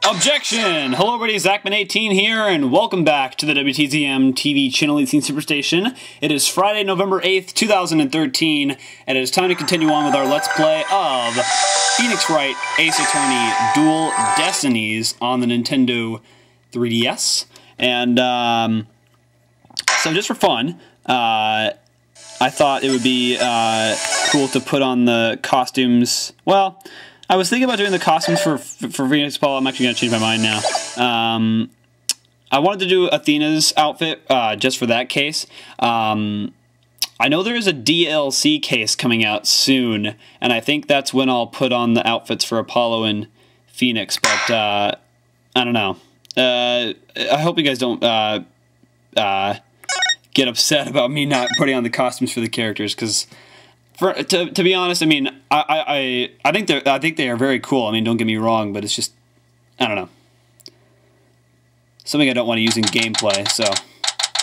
Objection! Hello everybody, Zachman18 here, and welcome back to the WTZM TV Channel 18 Superstation. It is Friday, November 8th, 2013, and it is time to continue on with our Let's Play of Phoenix Wright Ace Attorney Dual Destinies on the Nintendo 3DS. And, so just for fun, I thought it would be cool to put on the costumes. Well, I was thinking about doing the costumes for Phoenix Paul. I'm actually going to change my mind now. I wanted to do Athena's outfit just for that case. I know there is a DLC case coming out soon, and I think that's when I'll put on the outfits for Apollo and Phoenix, but I don't know. I hope you guys don't get upset about me not putting on the costumes for the characters, because to be honest, I mean, I think they are very cool. I mean, don't get me wrong, but it's just, I don't know, something I don't want to use in gameplay. So,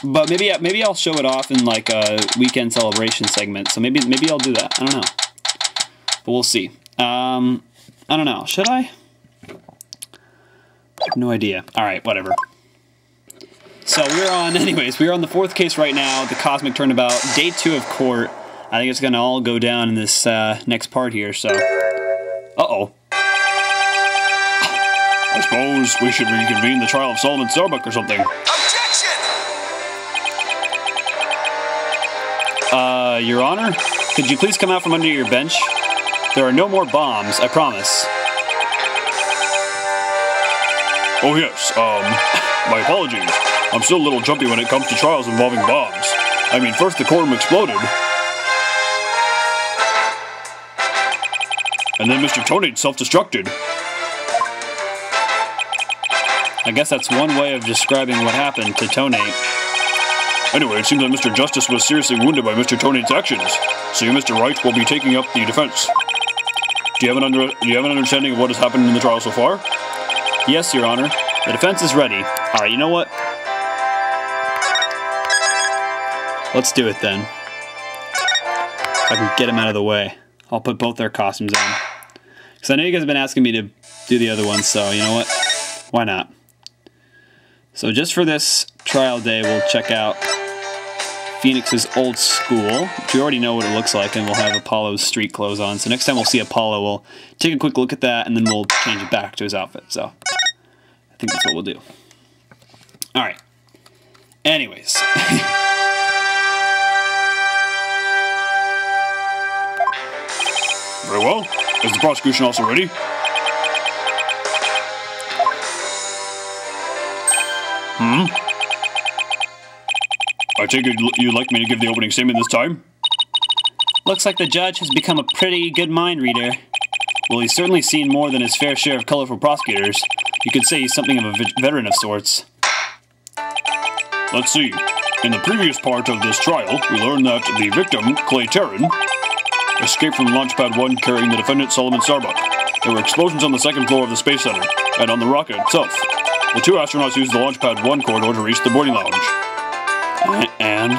but maybe I'll show it off in like a weekend celebration segment. So maybe I'll do that. I don't know, but we'll see. I don't know. Should I? No idea. All right, whatever. So we're on the fourth case right now. The Cosmic Turnabout, day 2 of court. I think it's going to all go down in this next part here, so... Uh-oh. I suppose we should reconvene the trial of Solomon Starbuck or something. Objection! Your Honor? Could you please come out from under your bench? There are no more bombs, I promise. Oh yes, my apologies. I'm still a little jumpy when it comes to trials involving bombs. I mean, first the courtroom exploded, and then Mr. Tonate self-destructed. I guess that's one way of describing what happened to Tonate. Anyway, it seems that Mr. Justice was seriously wounded by Mr. Tonate's actions, so you, Mr. Wright, will be taking up the defense. Do you have an understanding of what has happened in the trial so far? Yes, Your Honor. The defense is ready. Alright, you know what? Let's do it then. If I can get him out of the way. I'll put both their costumes on. Because I know you guys have been asking me to do the other ones, so you know what? Why not? So just for this trial day, we'll check out Phoenix's old school, which we already know what it looks like, and we'll have Apollo's street clothes on. So next time we'll see Apollo, we'll take a quick look at that, and then we'll change it back to his outfit. So I think that's what we'll do. Alright. Anyways. Very well. Is the prosecution also ready? I take it you'd like me to give the opening statement this time? Looks like the judge has become a pretty good mind reader. Well, he's certainly seen more than his fair share of colorful prosecutors. You could say he's something of a veteran of sorts. Let's see. In the previous part of this trial, we learned that the victim, Clay Terran, escaped from Launchpad 1 carrying the defendant, Solomon Starbuck. There were explosions on the second floor of the Space Center, and on the rocket itself. The two astronauts used the Launchpad 1 corridor to reach the boarding lounge. And?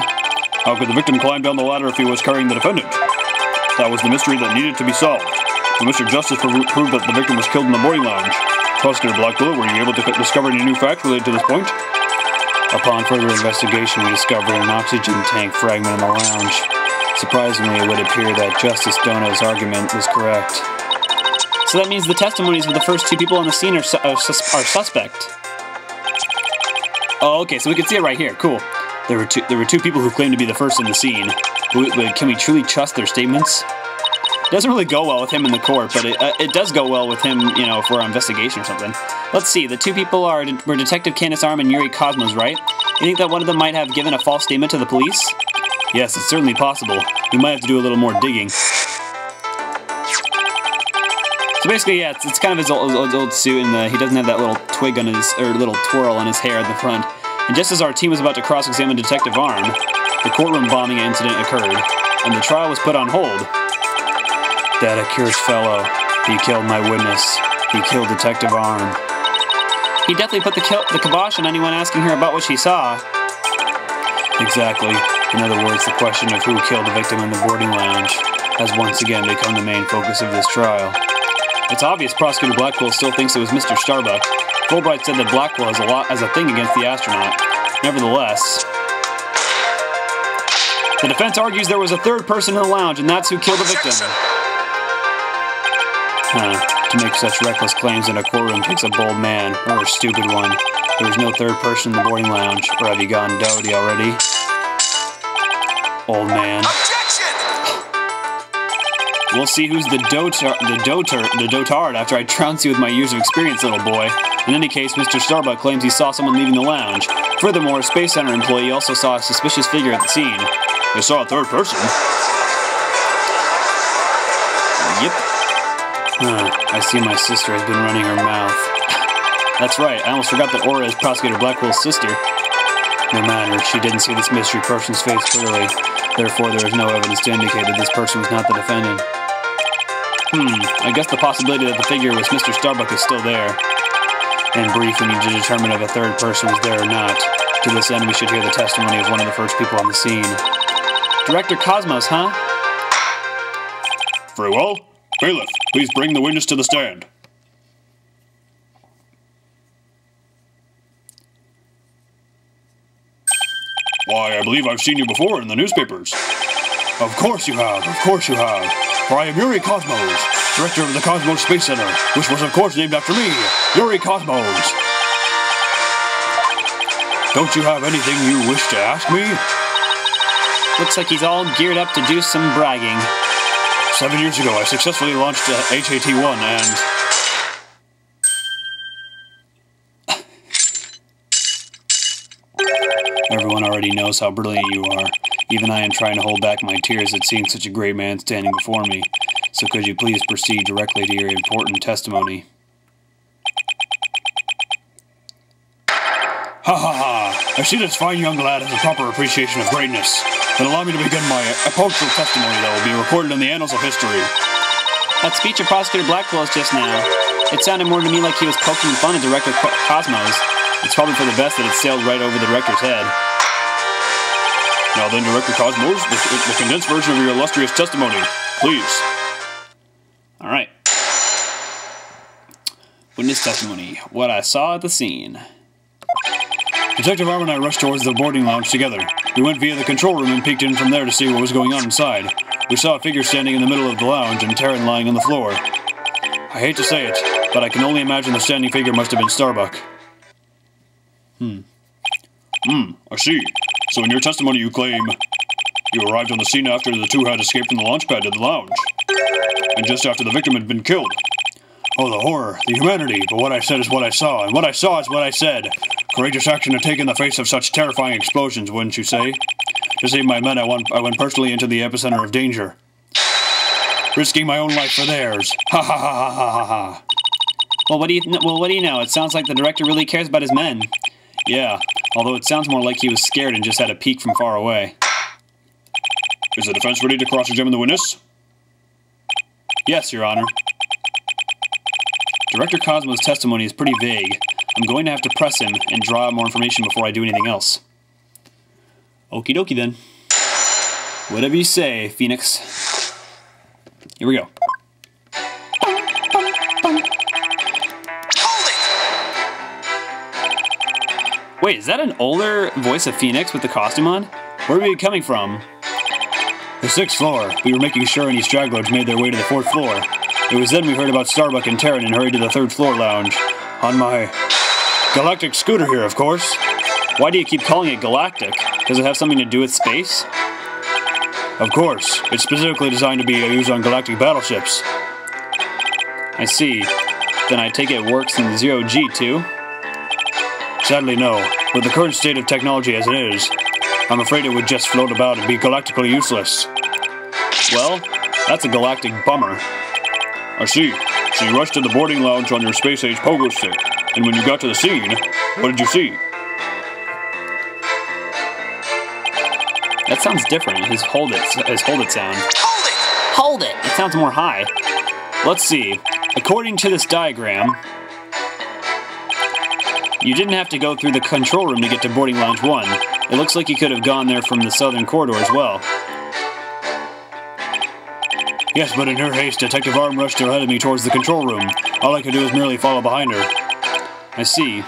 How could the victim climb down the ladder if he was carrying the defendant? That was the mystery that needed to be solved. The Mr. Justice proved that the victim was killed in the boarding lounge. Prosecutor Blackbill, were you able to discover any new facts related to this point? Upon further investigation, we discovered an oxygen tank fragment in the lounge. Surprisingly, it would appear that Justice Dona's argument was correct. So that means the testimonies of the first two people on the scene are suspect. Oh, okay, so we can see it right here. Cool. There were two people who claimed to be the first in the scene. Can we truly trust their statements? It doesn't really go well with him in the court, but it does go well with him, you know, for our investigation or something. Let's see. The two people were Detective Candace Arm and Yuri Cosmos, right? You think that one of them might have given a false statement to the police? Yes, it's certainly possible. We might have to do a little more digging. So basically, yeah, it's kind of his old suit, and he doesn't have that little twig on his, or little twirl on his hair at the front. And just as our team was about to cross-examine Detective Arm, the courtroom bombing incident occurred, and the trial was put on hold. That accursed fellow, he killed my witness. He killed Detective Arm. He definitely put the kibosh on anyone asking her about what she saw. Exactly. In other words, the question of who killed the victim in the boarding lounge has once again become the main focus of this trial. It's obvious Prosecutor Blackwell still thinks it was Mr. Starbuck. Fulbright said that Blackwell has a thing against the astronaut. Nevertheless, the defense argues there was a third person in the lounge, and that's who killed the victim. To make such reckless claims in a courtroom takes a bold man, or a stupid one. There was no third person in the boarding lounge, or have you gone dowdy already? Old man. Objection! We'll see who's the dotard after I trounce you with my years of experience, little boy. In any case, Mr. Starbuck claims he saw someone leaving the lounge. Furthermore, a Space Center employee also saw a suspicious figure at the scene. They saw a third person? Yep. I see my sister has been running her mouth. That's right, I almost forgot that Aura is Prosecutor Blackwell's sister. No matter, she didn't see this mystery person's face clearly. Therefore, there is no evidence to indicate that this person was not the defendant. I guess the possibility that the figure was Mr. Starbuck is still there. In brief, we need to determine if a third person was there or not. To this end, we should hear the testimony of one of the first people on the scene. Director Cosmos, huh? Very well. Bailiff, please bring the witness to the stand. Why, I believe I've seen you before in the newspapers. Of course you have, For I am Yuri Cosmos, director of the Cosmos Space Center, which was of course named after me, Yuri Cosmos. Don't you have anything you wish to ask me? Looks like he's all geared up to do some bragging. 7 years ago, I successfully launched HAT-1 and... Everyone already knows how brilliant you are. Even I am trying to hold back my tears at seeing such a great man standing before me. So could you please proceed directly to your important testimony? Ha ha ha! I see this fine young lad has a proper appreciation of greatness. Then allow me to begin my apocryphal testimony that will be recorded in the annals of history. That speech of Prosecutor Blackwell's just now. It sounded more to me like he was poking fun at Director Cosmos. It's probably for the best that it sailed right over the director's head. Now then, Director Cosmos, the condensed version of your illustrious testimony, please. All right. Witness testimony. What I saw at the scene. Detective Arm and I rushed towards the boarding lounge together. We went via the control room and peeked in from there to see what was going on inside. We saw a figure standing in the middle of the lounge and Terran lying on the floor. I hate to say it, but I can only imagine the standing figure must have been Starbuck. I see. So in your testimony you claim you arrived on the scene after the two had escaped from the launch pad to the lounge. And just after the victim had been killed. Oh, the horror, the humanity, but what I said is what I saw, and what I saw is what I said. Courageous action to take in the face of such terrifying explosions, wouldn't you say? To save my men, I went personally into the epicenter of danger. Risking my own life for theirs. Ha ha ha ha ha ha ha. Well, what do you know? It sounds like the director really cares about his men. Yeah, Although it sounds more like he was scared and just had a peek from far away. Is the defense ready to cross-examine the witness? Yes, Your Honor. Director Cosmo's testimony is pretty vague. I'm going to have to press him and draw out more information before I do anything else. Okie dokie then. Whatever you say, Phoenix. Here we go. Wait, is that an older voice of Phoenix with the costume on? Where are we coming from? The 6th floor. We were making sure any stragglers made their way to the 4th floor. It was then we heard about Starbuck and Terran and hurried to the 3rd floor lounge. On my galactic scooter here, of course. Why do you keep calling it galactic? Does it have something to do with space? Of course. It's specifically designed to be used on galactic battleships. I see. Then I take it works in 0G too? Sadly, no. With the current state of technology as it is, I'm afraid it would just float about and be galactically useless. Well, that's a galactic bummer. I see. So you rushed to the boarding lounge on your space-age pogo stick, and when you got to the scene, what did you see? That sounds different. His hold it sound. Hold it! Hold it! It sounds more high. Let's see. According to this diagram, you didn't have to go through the control room to get to boarding lounge 1. It looks like you could have gone there from the southern corridor as well. Yes, but in her haste, Detective Arm rushed ahead of me towards the control room. All I could do was merely follow behind her. I see.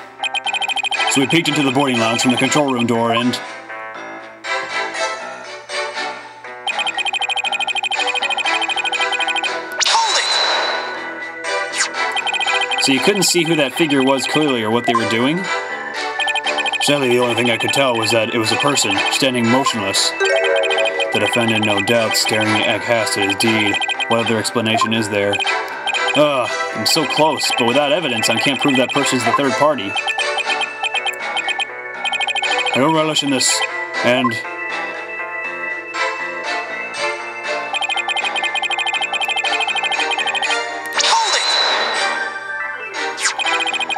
So we peeked into the boarding lounge from the control room door and... So you couldn't see who that figure was clearly or what they were doing? Sadly, the only thing I could tell was that it was a person, standing motionless. The defendant, no doubt, staring aghast at his deed. What other explanation is there? Ugh, I'm so close, but without evidence, I can't prove that person's the third party. I don't relish in this, and...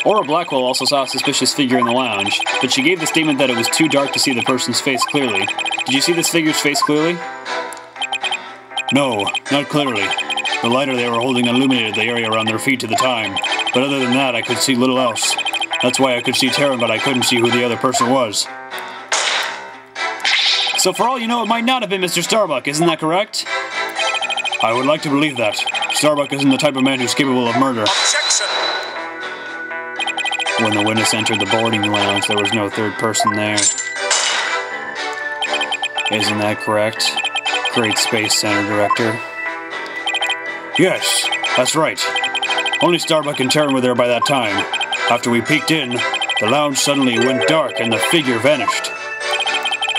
Aura Blackwell also saw a suspicious figure in the lounge, but she gave the statement that it was too dark to see the person's face clearly. Did you see this figure's face clearly? No, not clearly. The lighter they were holding illuminated the area around their feet at the time, but other than that I could see little else. That's why I could see Terran, but I couldn't see who the other person was. So for all you know, it might not have been Mr. Starbuck, isn't that correct? I would like to believe that. Starbuck isn't the type of man who's capable of murder. Objection! When the witness entered the boarding lounge, there was no third person there. Isn't that correct? Great Space Center Director. Yes, that's right. Only Starbuck and Terran were there by that time. After we peeked in, the lounge suddenly went dark and the figure vanished.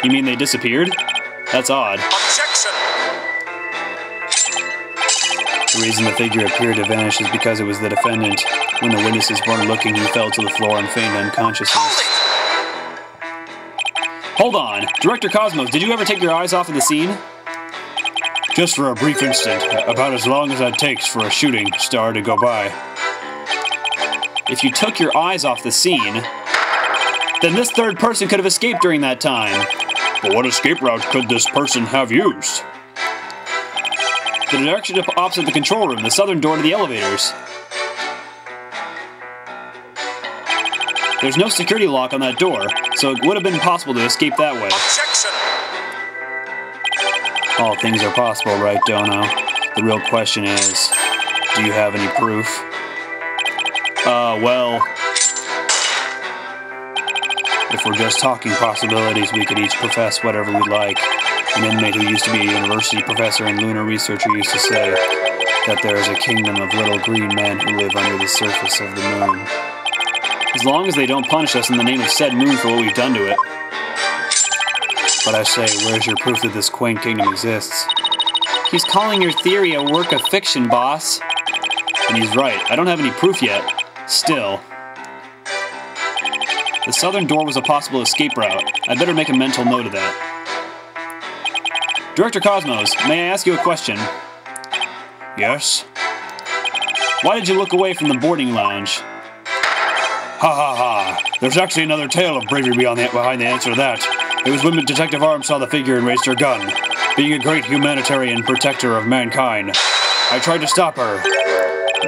You mean they disappeared? That's odd. Objection! The reason the figure appeared to vanish is because it was the defendant. When the witnesses weren't looking, he fell to the floor and feigned unconsciousness. Hold on! Director Cosmos, did you ever take your eyes off of the scene? Just for a brief instant, about as long as that takes for a shooting star to go by. If you took your eyes off the scene, then this third person could have escaped during that time. But what escape route could this person have used? The direction opposite the control room, the southern door to the elevators. There's no security lock on that door, so it would have been possible to escape that way. Objection! All things are possible, right, Dono? The real question is, do you have any proof? Well... If we're just talking possibilities, we could each profess whatever we'd like. An inmate who used to be a university professor and lunar researcher used to say that there is a kingdom of little green men who live under the surface of the moon. As long as they don't punish us in the name of said moon for what we've done to it. But I say, where's your proof that this quaint kingdom exists? He's calling your theory a work of fiction, boss. And he's right. I don't have any proof yet. Still. The southern door was a possible escape route. I better make a mental note of that. Director Cosmos, may I ask you a question? Yes? Why did you look away from the boarding lounge? Ha ha ha. There's actually another tale of bravery behind the answer to that. It was when Detective Arm saw the figure and raised her gun. Being a great humanitarian protector of mankind, I tried to stop her.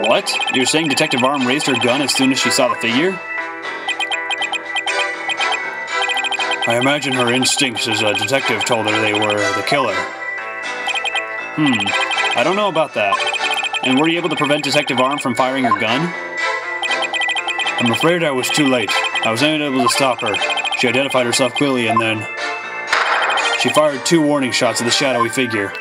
What? You're saying Detective Arm raised her gun as soon as she saw the figure? I imagine her instincts as a detective told her they were the killer. I don't know about that. And were you able to prevent Detective Arm from firing her gun? I'm afraid I was too late. I was unable to stop her. She identified herself clearly and then... she fired 2 warning shots at the shadowy figure.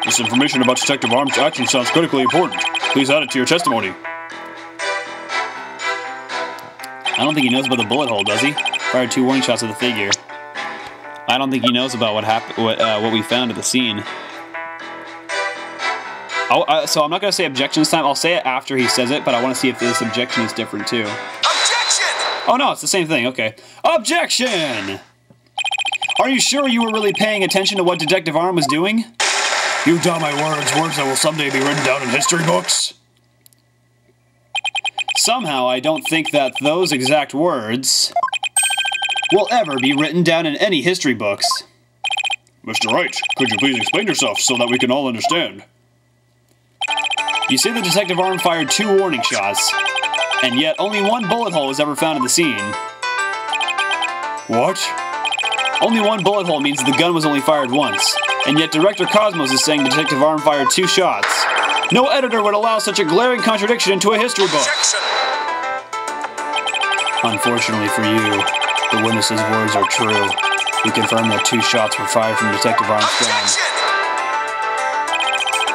This information about Detective Arm's action sounds critically important. Please add it to your testimony. I don't think he knows about the bullet hole, does he? Fired 2 warning shots at the figure. I don't think he knows about what happened, what we found at the scene. So I'm not going to say objection this time. I'll say it after he says it, but I want to see if this objection is different too. Objection! Oh no, it's the same thing. Okay. Objection! Are you sure you were really paying attention to what Detective Arm was doing? You doubt my words that will someday be written down in history books? Somehow I don't think that those exact words will ever be written down in any history books. Mr. Wright, could you please explain yourself so that we can all understand? You say that Detective Arm fired 2 warning shots, and yet only 1 bullet hole was ever found in the scene. What? Only 1 bullet hole means the gun was only fired once. And yet Director Cosmos is saying Detective Arm fired 2 shots. No editor would allow such a glaring contradiction into a history book. Unfortunately for you, the witness's words are true. We confirm that 2 shots were fired from Detective Arm's gun.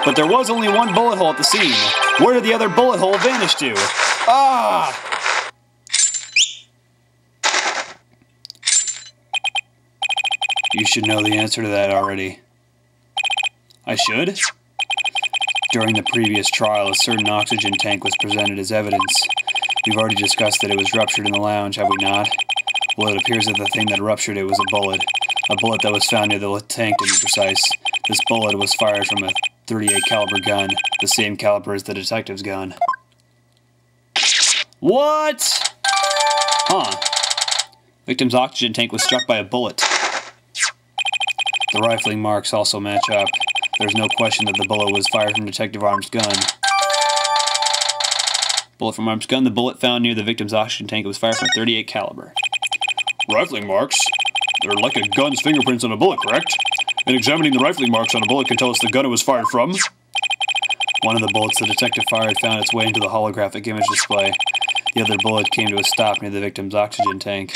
But there was only 1 bullet hole at the scene. Where did the other bullet hole vanish to? Ah! You should know the answer to that already. I should? During the previous trial, a certain oxygen tank was presented as evidence. We've already discussed that it was ruptured in the lounge, have we not? Well, it appears that the thing that ruptured it was a bullet. A bullet that was found near the tank, to be precise. This bullet was fired from a .38 caliber gun, the same caliber as the detective's gun. What? Huh. Victim's oxygen tank was struck by a bullet. The rifling marks also match up. There's no question that the bullet was fired from Detective Arm's gun. Bullet from Arm's gun. The bullet found near the victim's oxygen tank was fired from a .38 caliber. Rifling marks? They're like a gun's fingerprints on a bullet, correct? And examining the rifling marks on a bullet can tell us the gun it was fired from. One of the bullets the detective fired found its way into the holographic image display. The other bullet came to a stop near the victim's oxygen tank.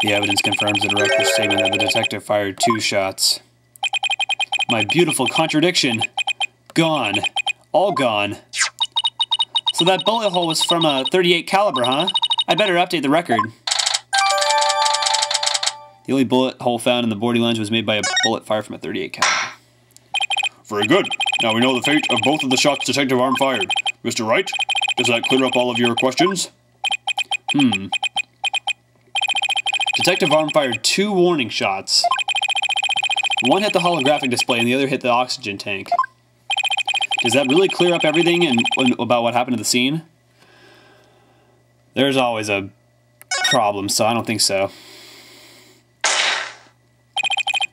The evidence confirms the director's statement that the detective fired 2 shots. My beautiful contradiction. Gone. All gone. So that bullet hole was from a .38 caliber, huh? I'd better update the record. The only bullet hole found in the boarding lounge was made by a bullet fired from a .38 caliber. Very good. Now we know the fate of both of the shots Detective Arm fired. Mr. Wright, does that clear up all of your questions? Detective Arm fired 2 warning shots. One hit the holographic display and the other hit the oxygen tank. Does that really clear up everything about what happened to the scene? There's always a problem, so I don't think so.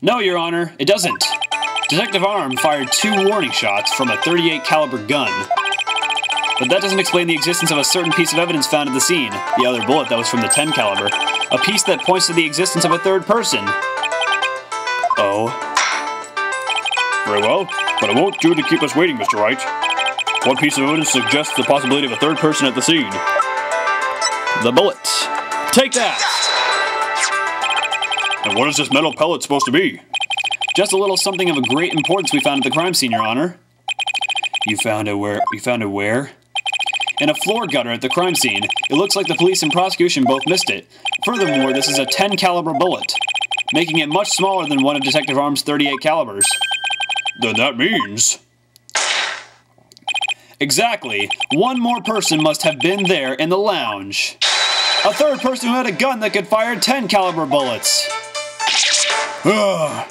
No, Your Honor, it doesn't. Detective Arm fired 2 warning shots from a .38 caliber gun. But that doesn't explain the existence of a certain piece of evidence found at the scene, the other bullet that was from the .10 caliber, a piece that points to the existence of a third person. Oh. Very well, but it won't do to keep us waiting, Mr. Wright. What piece of evidence suggests the possibility of a third person at the scene? The bullet. Take that! And what is this metal pellet supposed to be? Just a little something of a great importance we found at the crime scene, Your Honor. You found it where? In a floor gutter at the crime scene. It looks like the police and prosecution both missed it. Furthermore, this is a .10 caliber bullet, making it much smaller than one of Detective Arm's .38 calibers. Then that means... Exactly. One more person must have been there in the lounge. A third person who had a gun that could fire .10 caliber bullets. Alright.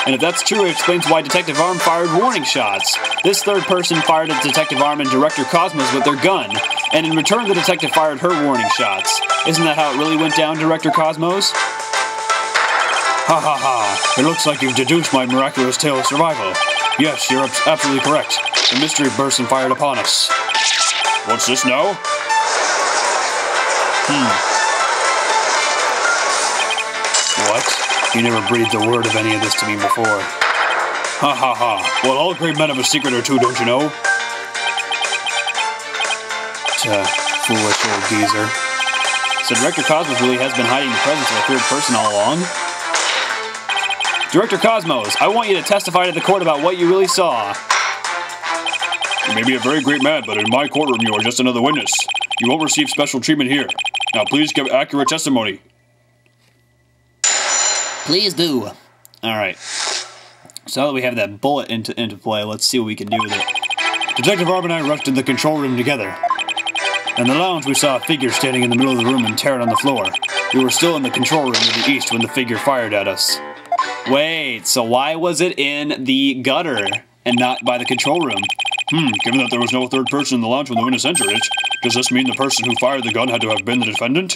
And if that's true, it explains why Detective Arm fired warning shots. This third person fired at Detective Arm and Director Cosmos with their gun, and in return the detective fired her warning shots. Isn't that how it really went down, Director Cosmos? Ha ha ha. It looks like you've deduced my miraculous tale of survival. Yes, you're absolutely correct. The mystery burst and fired upon us. What's this now? What? You never breathed a word of any of this to me before. Ha ha ha. Well, all great men have a secret or two, don't you know? Foolish old geezer. So Director Cosmos really has been hiding the presence of a third person all along? Director Cosmos, I want you to testify to the court about what you really saw. You may be a very great man, but in my courtroom you are just another witness. You won't receive special treatment here. Now please give accurate testimony. Please do. Alright. So now that we have that bullet into play, let's see what we can do with it. Detective Arm and I rushed to the control room together. In the lounge we saw a figure standing in the middle of the room and tearing on the floor. We were still in the control room to the east when the figure fired at us. Wait, so why was it in the gutter and not by the control room? Given that there was no third person in the lounge when the witness entered it, does this mean the person who fired the gun had to have been the defendant?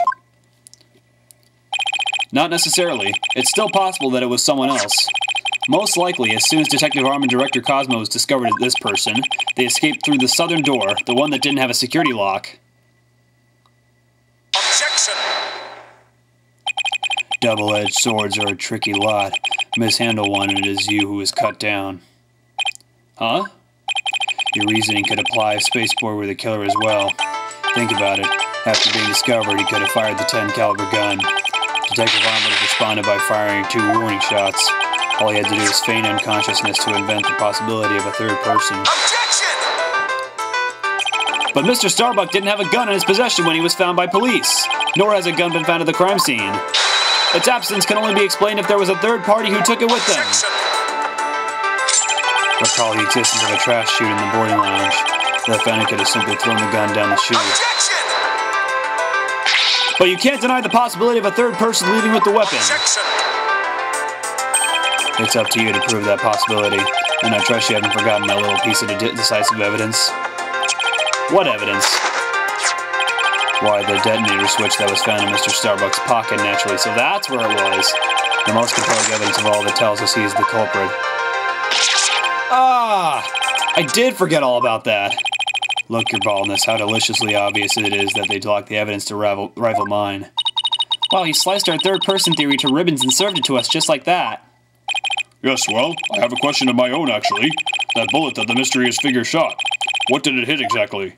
Not necessarily. It's still possible that it was someone else. Most likely, as soon as Detective Arm and Director Cosmos discovered this person, they escaped through the southern door, the one that didn't have a security lock. Objection! Double-edged swords are a tricky lot. Mishandle one and it is you who is cut down. Huh? Your reasoning could apply if Spaceport were the killer as well. Think about it. After being discovered, he could have fired the 10 caliber gun. Detective Arm would have responded by firing 2 warning shots. All he had to do was feign unconsciousness to invent the possibility of a third person. Objection! But Mr. Starbuck didn't have a gun in his possession when he was found by police, nor has a gun been found at the crime scene. Its absence can only be explained if there was a third party who took it with them. Recall the existence of a trash chute in the boarding lounge. The defendant could have simply thrown the gun down the chute. Objection! But you can't deny the possibility of a third person leaving with the weapon. Objection! It's up to you to prove that possibility, and I trust you haven't forgotten that little piece of decisive evidence. What evidence? Why, the detonator switch that was found in Mr. Starbuck's pocket, naturally, so that's where it was. The most compelling evidence of all that tells us he's the culprit. Ah! I did forget all about that. Look, your baldness, how deliciously obvious it is that they locked the evidence to rival mine. Wow, he sliced our third-person theory to ribbons and served it to us just like that. Yes, well, I have a question of my own, actually. That bullet that the mysterious figure shot. What did it hit exactly?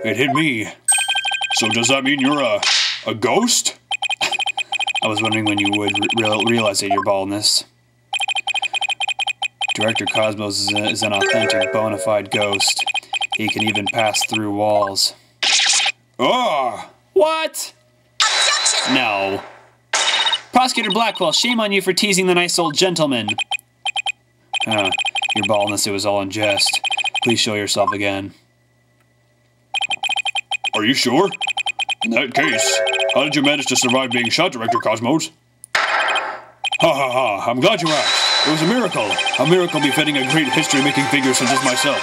It hit me. So does that mean you're a ghost? I was wondering when you would realize it, your baldness. Director Cosmos is an authentic, bona fide ghost. He can even pass through walls. Ah! What? Objection! No. Prosecutor Blackwell, shame on you for teasing the nice old gentleman. Your baldness, it was all in jest. Please show yourself again. Are you sure? In that case, how did you manage to survive being shot, Director Cosmos? Ha ha ha, I'm glad you asked. It was a miracle befitting a great history-making figure such as myself.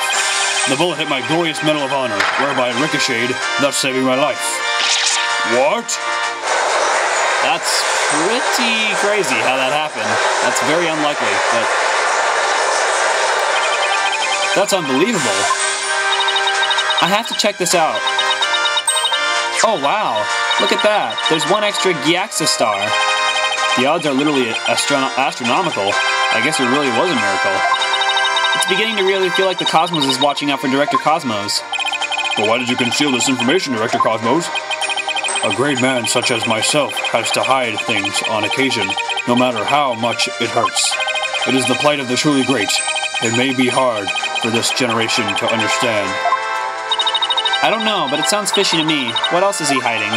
The bullet hit my glorious Medal of Honor, whereby it ricocheted, thus saving my life. What? That's pretty crazy how that happened. That's very unlikely, but that's unbelievable. I have to check this out. Oh wow, look at that. There's one extra Gyaxa star. The odds are literally astronomical. I guess it really was a miracle. It's beginning to really feel like the Cosmos is watching out for Director Cosmos. But why did you conceal this information, Director Cosmos? A great man such as myself has to hide things on occasion, no matter how much it hurts. It is the plight of the truly great. It may be hard for this generation to understand. I don't know, but it sounds fishy to me. What else is he hiding?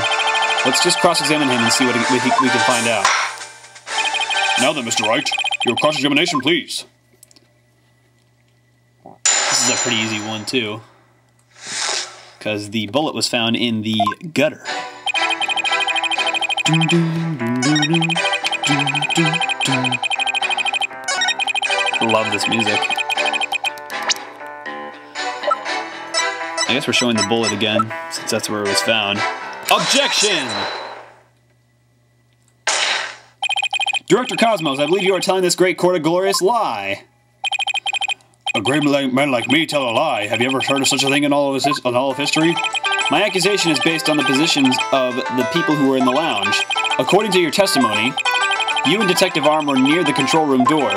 Let's just cross-examine him and see what we can find out. Now then, Mr. Wright, your cross-examination, please. This is a pretty easy one, too. Because the bullet was found in the gutter. Love this music. I guess we're showing the bullet again, since that's where it was found. Objection! Director Cosmos, I believe you are telling this great court a glorious lie. A great man like me tell a lie? Have you ever heard of such a thing in all of history? My accusation is based on the positions of the people who were in the lounge. According to your testimony, you and Detective Arm were near the control room door,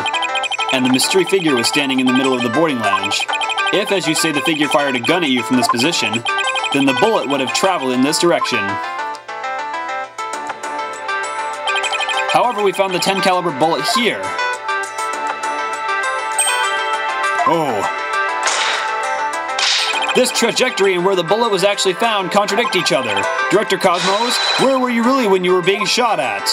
and the mystery figure was standing in the middle of the boarding lounge. If, as you say, the figure fired a gun at you from this position, then the bullet would have traveled in this direction. However, we found the 10 caliber bullet here. Oh. This trajectory and where the bullet was actually found contradict each other. Director Cosmos, where were you really when you were being shot at?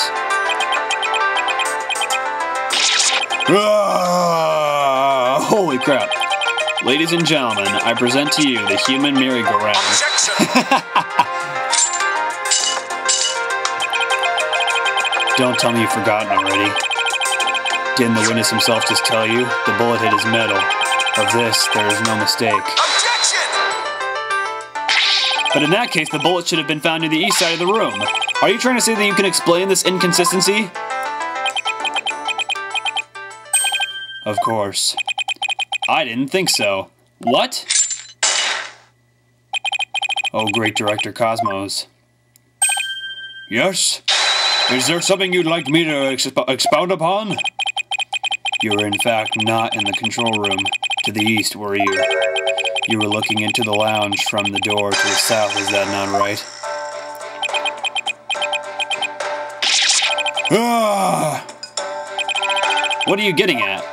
Ah! Holy crap. Ladies and gentlemen, I present to you the human merry-go-round. Don't tell me you've forgotten already. Didn't the witness himself just tell you? The bullet hit his medal. Of this, there is no mistake. Objection! But in that case, the bullet should have been found near the east side of the room. Are you trying to say that you can explain this inconsistency? Of course. I didn't think so. What? Oh, great Director Cosmos. Yes? Is there something you'd like me to expound upon? You were in fact not in the control room to the east, were you? You were looking into the lounge from the door to the south, is that not right? Ah! What are you getting at?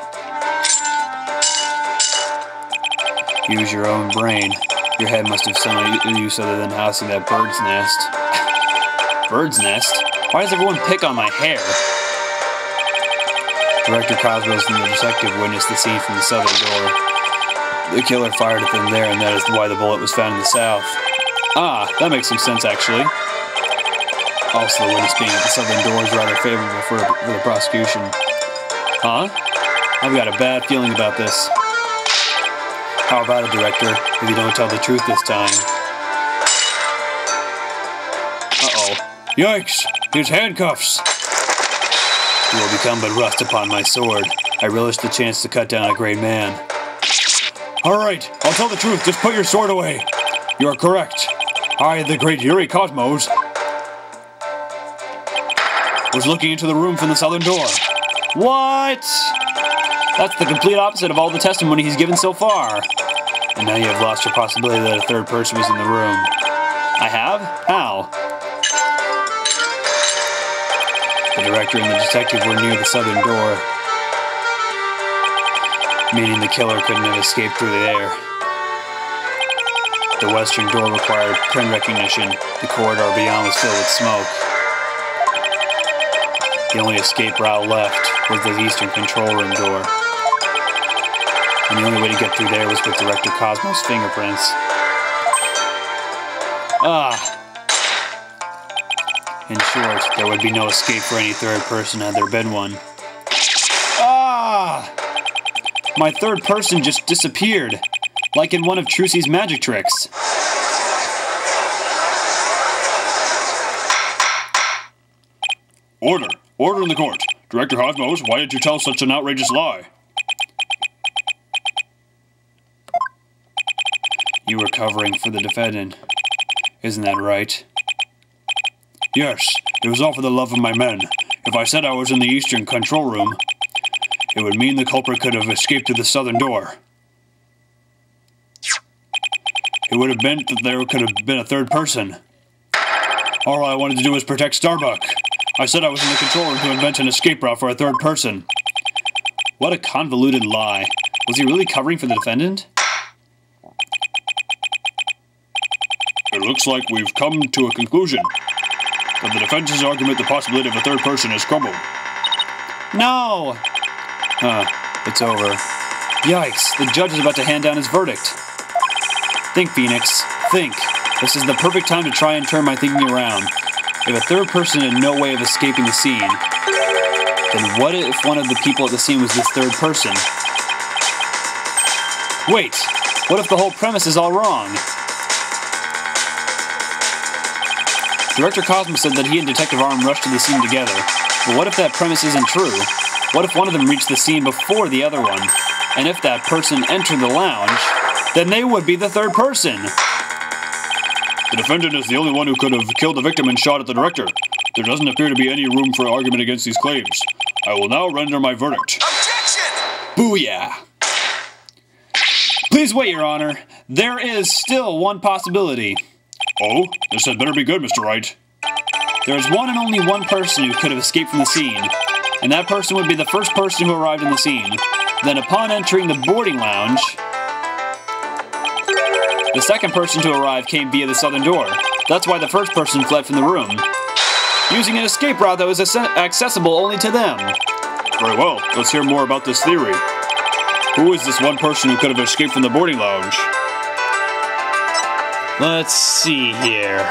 Use your own brain. Your head must have some use other than housing that bird's nest. Bird's nest? Why does everyone pick on my hair? Director Cosmos and the detective witnessed the scene from the southern door. The killer fired at them there, and that is why the bullet was found in the south. Ah, that makes some sense, actually. Also, the witness being at the southern door is rather favorable for the prosecution. Huh? I've got a bad feeling about this. How about it, Director, if you don't tell the truth this time? Uh-oh. Yikes! His handcuffs! You will become but rust upon my sword. I relish the chance to cut down a great man. Alright, I'll tell the truth, just put your sword away. You are correct. I, the great Yuri Cosmos, was looking into the room from the southern door. What? That's the complete opposite of all the testimony he's given so far. And now you have lost your possibility that a third person was in the room. I have? How? The director and the detective were near the southern door, meaning the killer couldn't have escaped through the air. The western door required print recognition. The corridor beyond was filled with smoke. The only escape route left was the eastern control room door. And the only way to get through there was with Director Cosmos' fingerprints. Ah! In short, there would be no escape for any third person had there been one. Ah! My third person just disappeared, like in one of Trucy's magic tricks. Order! Order in the court! Director Cosmos, why did you tell such an outrageous lie? You were covering for the defendant. Isn't that right? Yes, it was all for the love of my men. If I said I was in the eastern control room, it would mean the culprit could have escaped through the southern door. It would have meant that there could have been a third person. All I wanted to do was protect Starbuck. I said I was in the control room to invent an escape route for a third person. What a convoluted lie. Was he really covering for the defendant? It looks like we've come to a conclusion. That the defense's argument the possibility of a third person has crumbled. No! It's over. Yikes, the judge is about to hand down his verdict. Think, Phoenix. Think. This is the perfect time to try and turn my thinking around. If a third person had no way of escaping the scene, then what if one of the people at the scene was this third person? Wait, what if the whole premise is all wrong? Director Cosmos said that he and Detective Arm rushed to the scene together, but what if that premise isn't true? What if one of them reached the scene before the other one? And if that person entered the lounge, then they would be the third person. The defendant is the only one who could have killed the victim and shot at the director. There doesn't appear to be any room for argument against these claims. I will now render my verdict. Objection! Booyah! Please wait, Your Honor. There is still one possibility. Oh, this had better be good, Mr. Wright. There is one and only one person who could have escaped from the scene, and that person would be the first person who arrived in the scene. Then upon entering the boarding lounge, the second person to arrive came via the southern door. That's why the first person fled from the room, using an escape route that was accessible only to them. Very well, let's hear more about this theory. Who is this one person who could have escaped from the boarding lounge? Let's see here.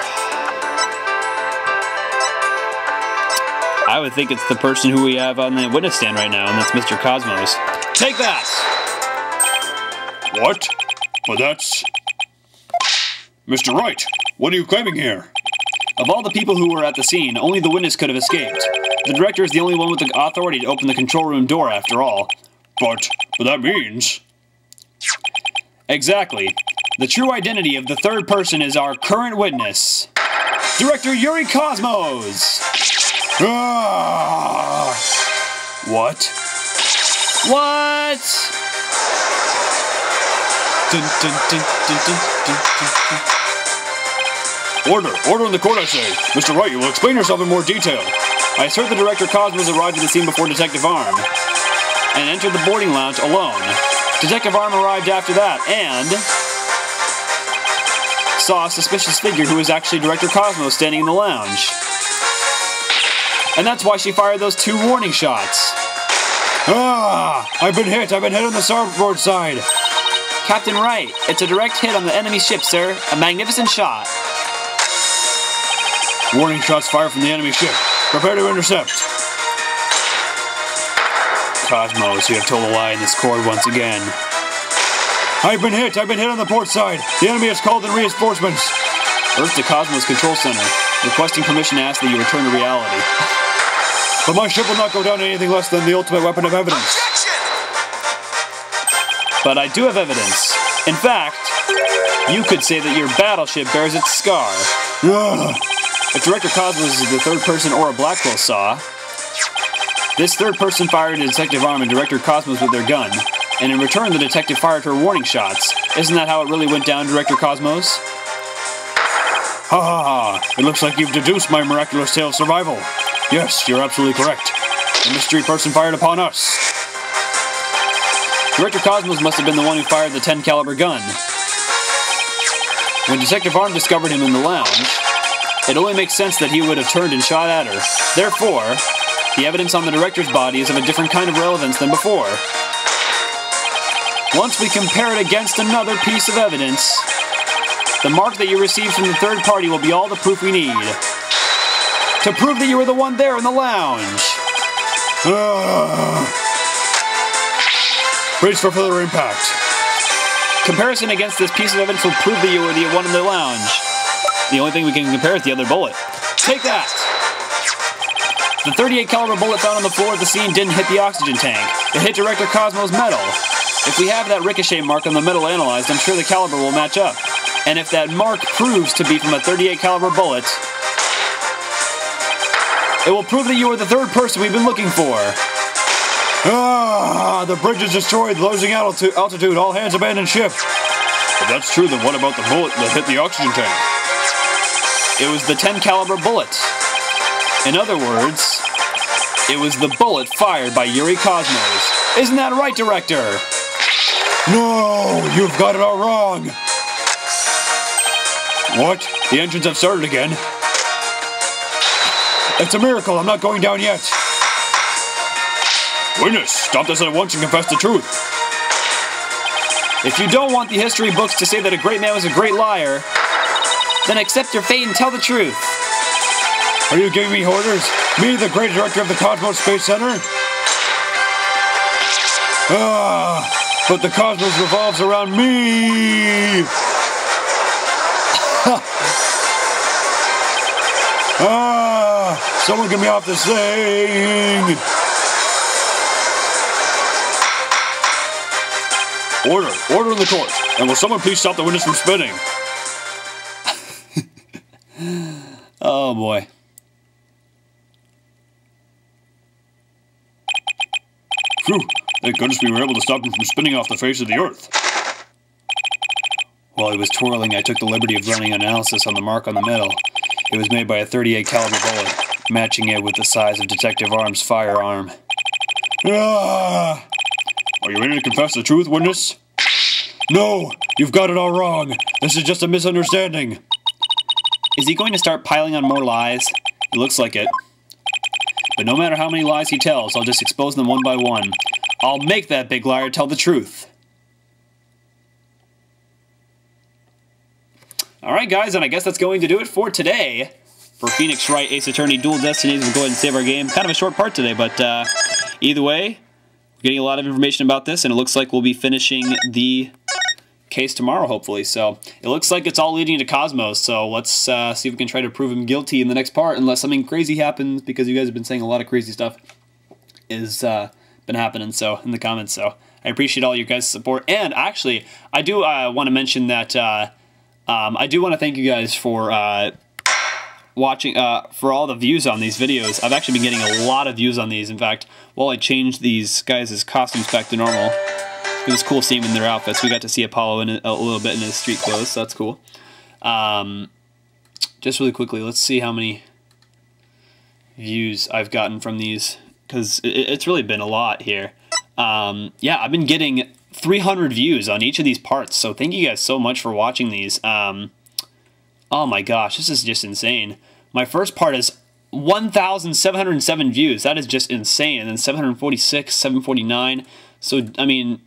I would think it's the person who we have on the witness stand right now, and that's Mr. Cosmos. Take that! What? But that's... Mr. Wright, what are you claiming here? Of all the people who were at the scene, only the witness could have escaped. The director is the only one with the authority to open the control room door, after all. But that means... Exactly. The true identity of the third person is our current witness, Director Yuri Cosmos. Ah! What? What? Dun, dun, dun, dun, dun, dun, dun, dun. Order! Order in the court, I say! Mr. Wright, you will explain yourself in more detail. I assert that Director Cosmos arrived at the scene before Detective Arm and entered the boarding lounge alone. Detective Arm arrived after that and saw a suspicious figure who was actually Director Cosmos standing in the lounge. And that's why she fired those 2 warning shots. Ah! I've been hit on the starboard side. Captain Wright, it's a direct hit on the enemy ship, sir. A magnificent shot. Warning shots fired from the enemy ship. Prepare to intercept. Cosmos, you have told a lie in this court once again. I've been hit on the port side. The enemy has called in reinforcements. Earth to Cosmos Control Center, requesting permission to ask that you return to reality. But my ship will not go down to anything less than the ultimate weapon of evidence. Objection! But I do have evidence. In fact, you could say that your battleship bears its scar. Ah! If Director Cosmos is the third person or a Blackwell saw, this third person fired a Detective Arm and Director Cosmos with their gun, and in return the detective fired her warning shots. Isn't that how it really went down, Director Cosmos? Ha ha ha! It looks like you've deduced my miraculous tale of survival. Yes, you're absolutely correct. The mystery person fired upon us. Director Cosmos must have been the one who fired the 10 caliber gun. When Detective Arm discovered him in the lounge, it only makes sense that he would have turned and shot at her. Therefore, the evidence on the director's body is of a different kind of relevance than before. Once we compare it against another piece of evidence, the mark that you received from the third party will be all the proof we need to prove that you were the one there in the lounge. Brace for further impact. Comparison against this piece of evidence will prove that you were the one in the lounge. The only thing we can compare is the other bullet. Take that! The 38 caliber bullet found on the floor at the scene didn't hit the oxygen tank. It hit Director Cosmos' metal. If we have that ricochet mark on the metal analyzed, I'm sure the caliber will match up. And if that mark proves to be from a 38 caliber bullet, it will prove that you are the third person we've been looking for. Ah! The bridge is destroyed, losing altitude. All hands abandon ship. If that's true, then what about the bullet that hit the oxygen tank? It was the 10 caliber bullet. In other words, it was the bullet fired by Yuri Cosmos. Isn't that right, Director? No, you've got it all wrong. What? The engines have started again. It's a miracle. I'm not going down yet. Witness, stop this at once and confess the truth. If you don't want the history books to say that a great man was a great liar, then accept your fate and tell the truth. Are you giving me orders? Me, the great director of the Cosmos Space Center? But the cosmos revolves around me! Someone get me off this thing! Order in the court. And will someone please stop the witness from spinning? Oh boy. Phew. Thank goodness we were able to stop him from spinning off the face of the earth. While he was twirling, I took the liberty of running analysis on the mark on the metal. It was made by a 38 caliber bullet, matching it with the size of Detective Arm's firearm. Are you ready to confess the truth, witness? No, you've got it all wrong. This is just a misunderstanding. Is he going to start piling on more lies? It looks like it. But no matter how many lies he tells, I'll just expose them one by one. I'll make that big liar tell the truth. Alright guys, and I guess that's going to do it for today. For Phoenix Wright, Ace Attorney, Dual Destinies, we'll go ahead and save our game. Kind of a short part today, but either way, we're getting a lot of information about this, and it looks like we'll be finishing the case tomorrow, hopefully. So it looks like it's all leading to Cosmos, so let's see if we can try to prove him guilty in the next part, unless something crazy happens, because you guys have been saying a lot of crazy stuff is been happening so in the comments. So I appreciate all your guys' support. And actually, I do want to mention that I do want to thank you guys for watching, for all the views on these videos. I've actually been getting a lot of views on these. In fact, while I changed these guys' costumes back to normal, it was cool seeing them in their outfits. We got to see Apollo in a little bit in his street clothes, so that's cool. Just really quickly, let's see how many views I've gotten from these, because it's really been a lot here. Yeah, I've been getting 300 views on each of these parts, so thank you guys so much for watching these. Oh my gosh, this is just insane. My first part is 1,707 views. That is just insane. And then 746, 749. So I mean,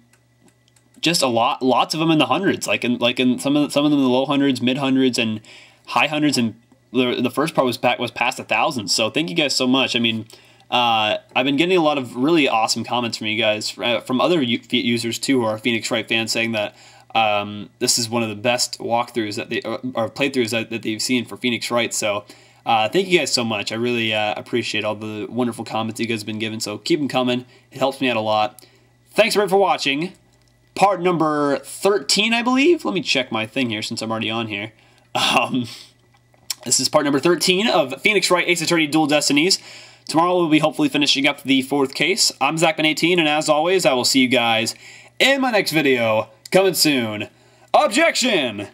just lots of them in the hundreds. Like in some of them in the low hundreds, mid hundreds, and high hundreds. And the first part was past 1,000. So thank you guys so much. I mean, I've been getting a lot of really awesome comments from you guys, from other users too, who are Phoenix Wright fans, saying that this is one of the best walkthroughs that or playthroughs that they've seen for Phoenix Wright. So thank you guys so much. I really appreciate all the wonderful comments you guys have been giving. So keep them coming. It helps me out a lot. Thanks everyone for watching. Part number 13, I believe. Let me check my thing here since I'm already on here. This is part number 13 of Phoenix Wright Ace Attorney Dual Destinies. Tomorrow we'll be hopefully finishing up the 4th case. I'm Zachman18, and as always, I will see you guys in my next video. Coming soon. Objection!